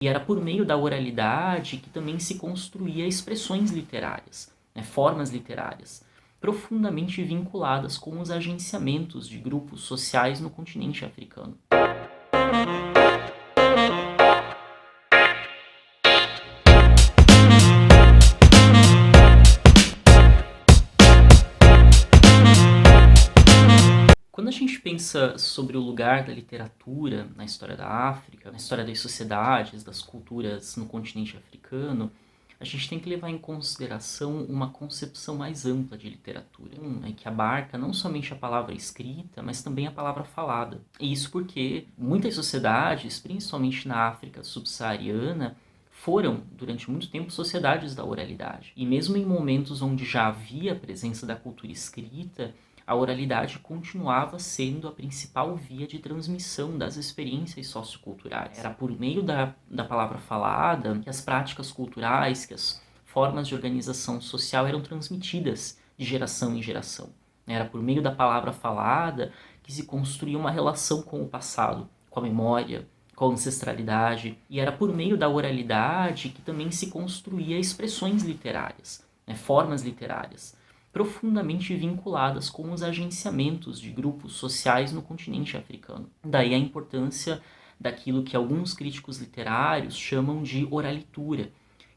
E era por meio da oralidade que também se construía expressões literárias, né, formas literárias, profundamente vinculadas com os agenciamentos de grupos sociais no continente africano. Quando a gente pensa sobre o lugar da literatura na história da África, na história das sociedades, das culturas no continente africano, a gente tem que levar em consideração uma concepção mais ampla de literatura, que abarca não somente a palavra escrita, mas também a palavra falada. E isso porque muitas sociedades, principalmente na África subsaariana, foram, durante muito tempo, sociedades da oralidade. E mesmo em momentos onde já havia a presença da cultura escrita, a oralidade continuava sendo a principal via de transmissão das experiências socioculturais. Era por meio da palavra falada que as práticas culturais, que as formas de organização social eram transmitidas de geração em geração. Era por meio da palavra falada que se construía uma relação com o passado, com a memória, com a ancestralidade. E era por meio da oralidade que também se construía expressões literárias, formas literárias, profundamente vinculadas com os agenciamentos de grupos sociais no continente africano. Daí a importância daquilo que alguns críticos literários chamam de oralitura,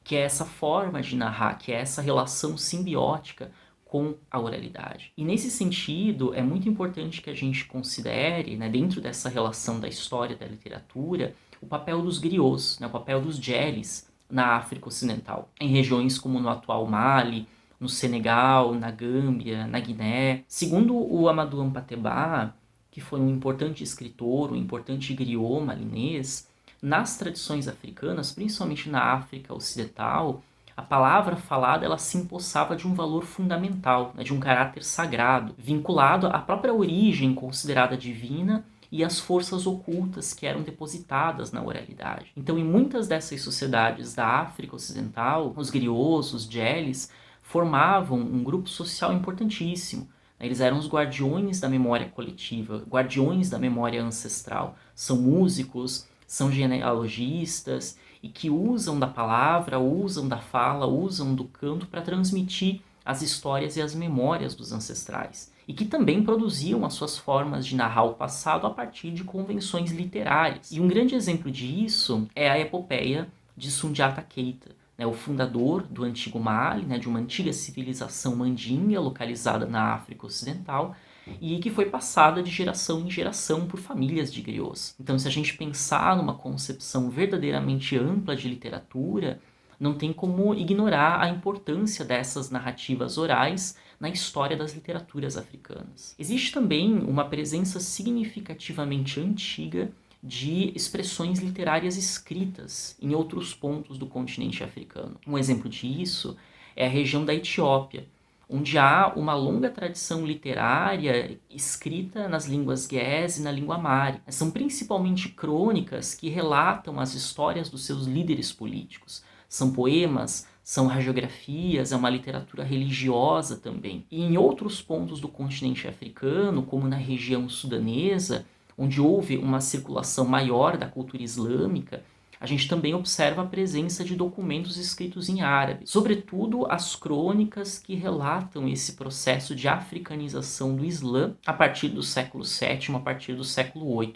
que é essa forma de narrar, que é essa relação simbiótica com a oralidade. E nesse sentido, é muito importante que a gente considere, dentro dessa relação da história da literatura, o papel dos griots, o papel dos djelis na África Ocidental, em regiões como no atual Mali, no Senegal, na Gâmbia, na Guiné. Segundo o Amadou Hampâté-Bâ, que foi um importante escritor, um importante griot malinês, nas tradições africanas, principalmente na África Ocidental, a palavra falada ela se empossava de um valor fundamental, de um caráter sagrado, vinculado à própria origem considerada divina e às forças ocultas que eram depositadas na oralidade. Então, em muitas dessas sociedades da África Ocidental, os griots, os djelis, formavam um grupo social importantíssimo. Eles eram os guardiões da memória coletiva, guardiões da memória ancestral. São músicos, são genealogistas e que usam da palavra, usam da fala, usam do canto para transmitir as histórias e as memórias dos ancestrais. E que também produziam as suas formas de narrar o passado a partir de convenções literárias. E um grande exemplo disso é a epopeia de Sundiata Keita, o fundador do antigo Mali, de uma antiga civilização mandinga localizada na África Ocidental e que foi passada de geração em geração por famílias de griots. Então, se a gente pensar numa concepção verdadeiramente ampla de literatura, não tem como ignorar a importância dessas narrativas orais na história das literaturas africanas. Existe também uma presença significativamente antiga de expressões literárias escritas em outros pontos do continente africano. Um exemplo disso é a região da Etiópia, onde há uma longa tradição literária escrita nas línguas Ge'ez e na língua Mari. São principalmente crônicas que relatam as histórias dos seus líderes políticos. São poemas, são radiografias, é uma literatura religiosa também. E em outros pontos do continente africano, como na região sudanesa, onde houve uma circulação maior da cultura islâmica, a gente também observa a presença de documentos escritos em árabe, sobretudo as crônicas que relatam esse processo de africanização do Islã a partir do século VII, a partir do século VIII.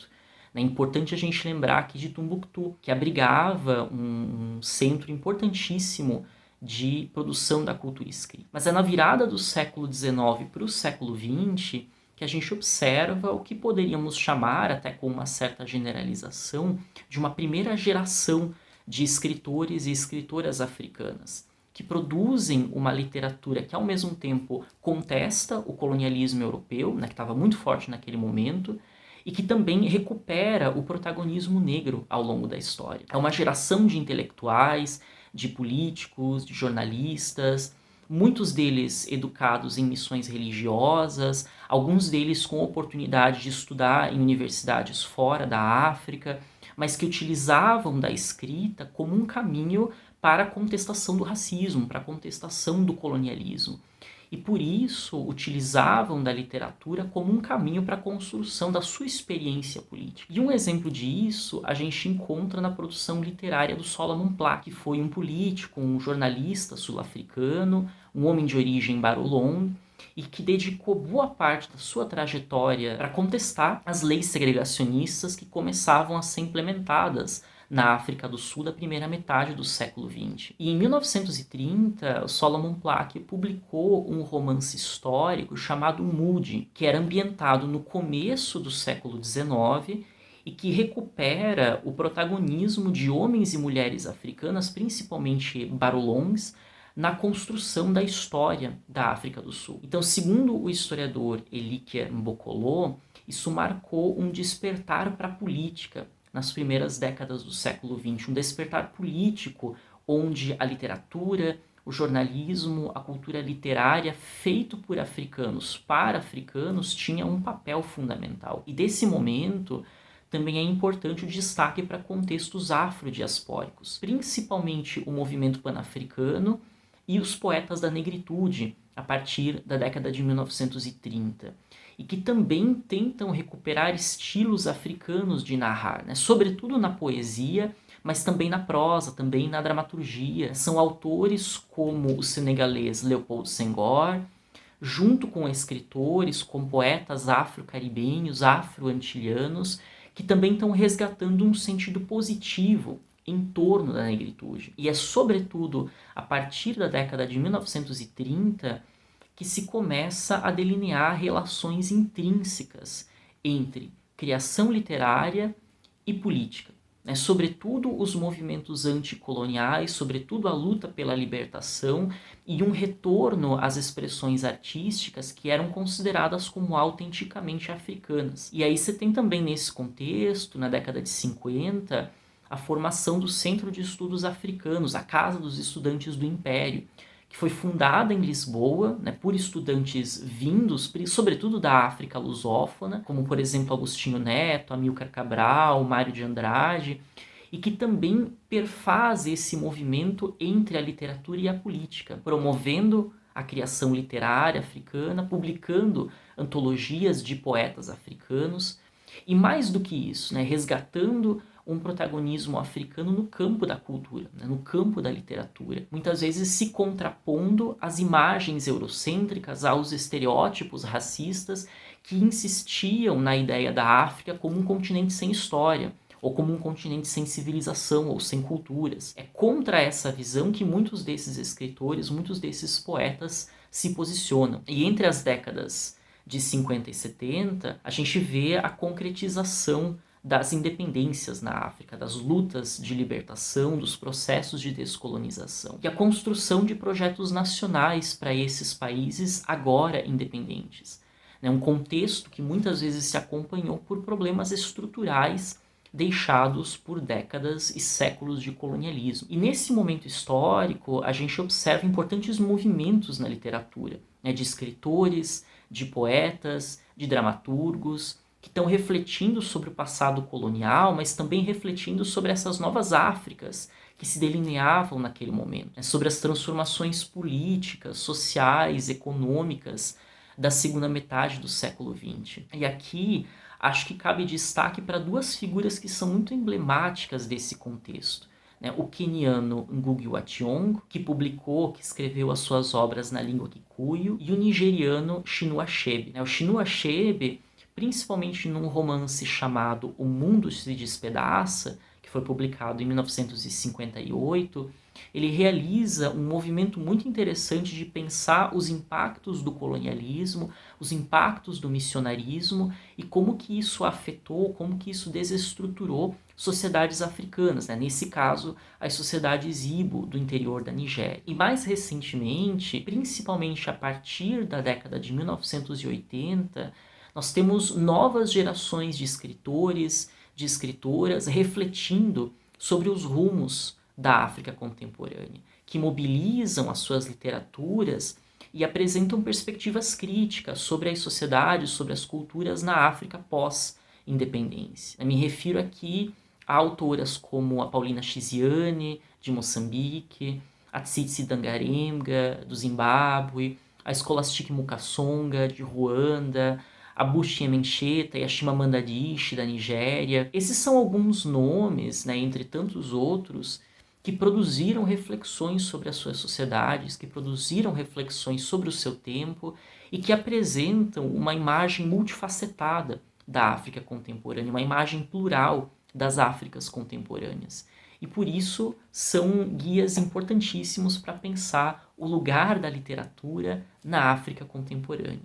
É importante a gente lembrar aqui de Tombuctu, que abrigava um centro importantíssimo de produção da cultura escrita. Mas é na virada do século XIX para o século XX que a gente observa o que poderíamos chamar, até com uma certa generalização, de uma primeira geração de escritores e escritoras africanas, que produzem uma literatura que, ao mesmo tempo, contesta o colonialismo europeu, que estava muito forte naquele momento, e que também recupera o protagonismo negro ao longo da história. É uma geração de intelectuais, de políticos, de jornalistas, muitos deles educados em missões religiosas, alguns deles com oportunidade de estudar em universidades fora da África, mas que utilizavam da escrita como um caminho para a contestação do racismo, para a contestação do colonialismo. e por isso utilizavam da literatura como um caminho para a construção da sua experiência política. E um exemplo disso a gente encontra na produção literária do Solomon Plath, que foi um político, um jornalista sul-africano, um homem de origem Barolong, e que dedicou boa parte da sua trajetória para contestar as leis segregacionistas que começavam a ser implementadas na África do Sul da primeira metade do século XX. E em 1930, Solomon Plath publicou um romance histórico chamado Moody, que era ambientado no começo do século XIX e que recupera o protagonismo de homens e mulheres africanas, principalmente Barolongs, na construção da história da África do Sul. Então, segundo o historiador Eliker Mbokolo, isso marcou um despertar para a política nas primeiras décadas do século XX, um despertar político onde a literatura, o jornalismo, a cultura literária feito por africanos para africanos tinha um papel fundamental. E desse momento também é importante o destaque para contextos afrodiaspóricos, principalmente o movimento panafricano e os poetas da negritude, a partir da década de 1930, e que também tentam recuperar estilos africanos de narrar, né? Sobretudo na poesia, mas também na prosa, também na dramaturgia. São autores como o senegalês Leopold Senghor, junto com escritores como poetas afro-caribenhos, afro-antilhanos, que também estão resgatando um sentido positivo em torno da negritude. E é sobretudo a partir da década de 1930 que se começa a delinear relações intrínsecas entre criação literária e política. Sobretudo os movimentos anticoloniais, sobretudo a luta pela libertação e um retorno às expressões artísticas que eram consideradas como autenticamente africanas. E aí você tem também nesse contexto, na década de 50, a formação do Centro de Estudos Africanos, a Casa dos Estudantes do Império, que foi fundada em Lisboa, por estudantes vindos, sobretudo da África lusófona, como, por exemplo, Agostinho Neto, Amílcar Cabral, Mário de Andrade, e que também perfaz esse movimento entre a literatura e a política, promovendo a criação literária africana, publicando antologias de poetas africanos, e mais do que isso, resgatando um protagonismo africano no campo da cultura, no campo da literatura, muitas vezes se contrapondo às imagens eurocêntricas, aos estereótipos racistas que insistiam na ideia da África como um continente sem história, ou como um continente sem civilização ou sem culturas. É contra essa visão que muitos desses escritores, muitos desses poetas se posicionam. E entre as décadas de 50 e 70, a gente vê a concretização das independências na África, das lutas de libertação, dos processos de descolonização e a construção de projetos nacionais para esses países agora independentes. Um contexto que muitas vezes se acompanhou por problemas estruturais deixados por décadas e séculos de colonialismo. E nesse momento histórico, a gente observa importantes movimentos na literatura, de escritores, de poetas, de dramaturgos, que estão refletindo sobre o passado colonial, mas também refletindo sobre essas novas Áfricas que se delineavam naquele momento, sobre as transformações políticas, sociais, econômicas da segunda metade do século XX. E aqui acho que cabe destaque para duas figuras que são muito emblemáticas desse contexto. O queniano Ngugi wa Thiong'o, que escreveu as suas obras na língua Kikuyu, e o nigeriano Chinua Achebe. O Chinua Achebe, principalmente num romance chamado O Mundo se Despedaça, que foi publicado em 1958, ele realiza um movimento muito interessante de pensar os impactos do colonialismo, os impactos do missionarismo e como que isso afetou, como que isso desestruturou sociedades africanas, nesse caso, as sociedades Igbo do interior da Nigéria. E mais recentemente, principalmente a partir da década de 1980, nós temos novas gerações de escritores, de escritoras refletindo sobre os rumos da África contemporânea, que mobilizam as suas literaturas e apresentam perspectivas críticas sobre as sociedades, sobre as culturas na África pós-independência. Eu me refiro aqui a autoras como a Paulina Chiziane, de Moçambique, a Tsitsi Dangarembga, do Zimbábue, a Scholastic Mukasonga, de Ruanda, a Bushi Mencheta e a Chimamanda Adichie, da Nigéria. Esses são alguns nomes, né, entre tantos outros, que produziram reflexões sobre as suas sociedades, que produziram reflexões sobre o seu tempo e que apresentam uma imagem multifacetada da África contemporânea, uma imagem plural das Áfricas contemporâneas. E por isso são guias importantíssimos para pensar o lugar da literatura na África contemporânea.